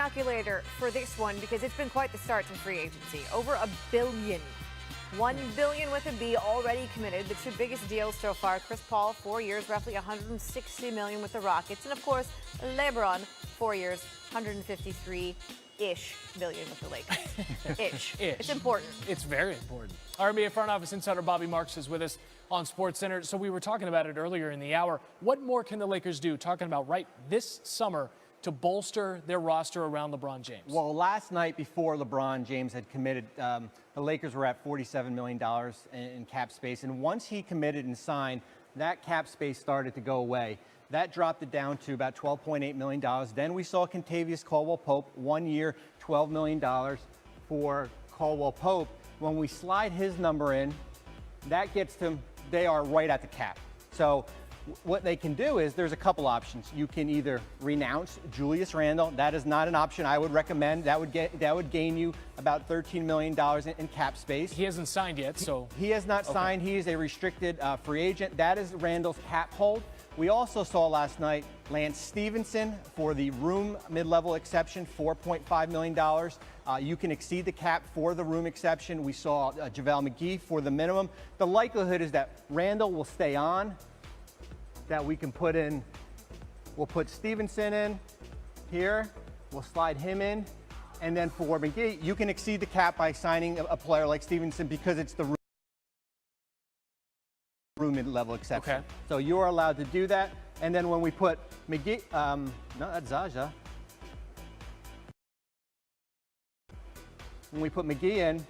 calculator for this one because it's been quite the start to free agency. Over $1 billion. $1 billion with a B already committed. The two biggest deals so far. Chris Paul, 4 years, roughly $160 million with the Rockets. And of course, LeBron, 4 years, $153-ish million with the Lakers. Ish. It's important. It's very important. Our NBA front office insider Bobby Marks is with us on SportsCenter. So we were talking about it earlier in the hour. What more can the Lakers do? Talking about right this summer to bolster their roster around LeBron James. Well, last night before LeBron James had committed, the Lakers were at $47 million in cap space. And once he committed and signed, that cap space started to go away. That dropped it down to about $12.8 million. Then we saw Kentavious Caldwell-Pope, 1 year, $12 million for Caldwell-Pope. When we slide his number in, that gets them, they are right at the cap. So what they can do is there's a couple options. You can either renounce Julius Randle. That is not an option I would recommend. That would gain you about $13 million in cap space. He hasn't signed yet, so. He has not signed. He is a restricted free agent. That is Randle's cap hold. We also saw last night Lance Stevenson for the room mid-level exception, $4.5 million. You can exceed the cap for the room exception. We saw JaVale McGee for the minimum. The likelihood is that Randle will stay on, that we can put in, we'll put Stevenson in here, we'll slide him in, and then for McGee, you can exceed the cap by signing a player like Stevenson because it's the room mid-level exception. Okay. So you're allowed to do that, and then when we put McGee, no, that's Zaza. When we put McGee in,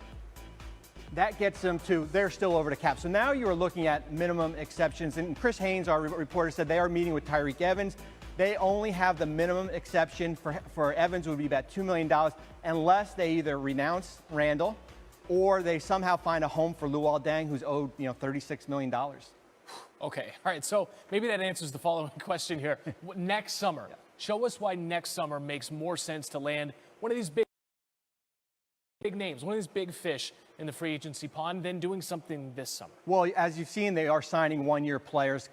that gets them to, they're still over the cap. So now you are looking at minimum exceptions. And Chris Haynes, our reporter, said they are meeting with Tyreke Evans. They only have the minimum exception for Evans would be about $2 million unless they either renounce Randle or they somehow find a home for Luol Deng, who's owed, $36 million. Okay. All right. So maybe that answers the following question here. Next summer, show us why next summer makes more sense to land one of these big names, one of these big fish in the free agency pond than doing something this summer. Well, as you've seen, they are signing one-year players,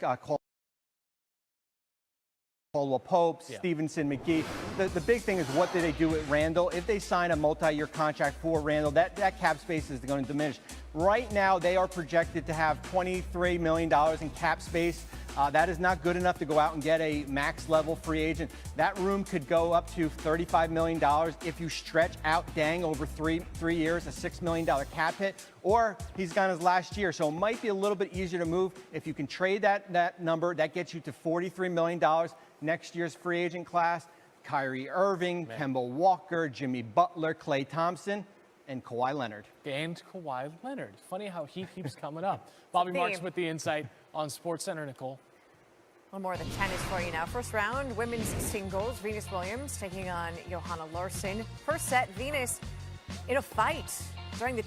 Caldwell-Pope, Stevenson, McGee. The big thing is what do they do with Randle? If they sign a multi-year contract for Randle, that cap space is going to diminish. Right now, they are projected to have $23 million in cap space. That is not good enough to go out and get a max-level free agent. That room could go up to $35 million if you stretch out Deng over three years, a $6 million cap hit, or he's gone his last year. So it might be a little bit easier to move. If you can trade that number, that gets you to $43 million next year's free agent class. Kyrie Irving, Kemba Walker, Jimmy Butler, Klay Thompson, and Kawhi Leonard. And Kawhi Leonard. Funny how he keeps coming up. Bobby Marks with the insight on SportsCenter. Nicole. One more than tennis for you now. First round, women's singles. Venus Williams taking on Johanna Larsson. First set, Venus in a fight during the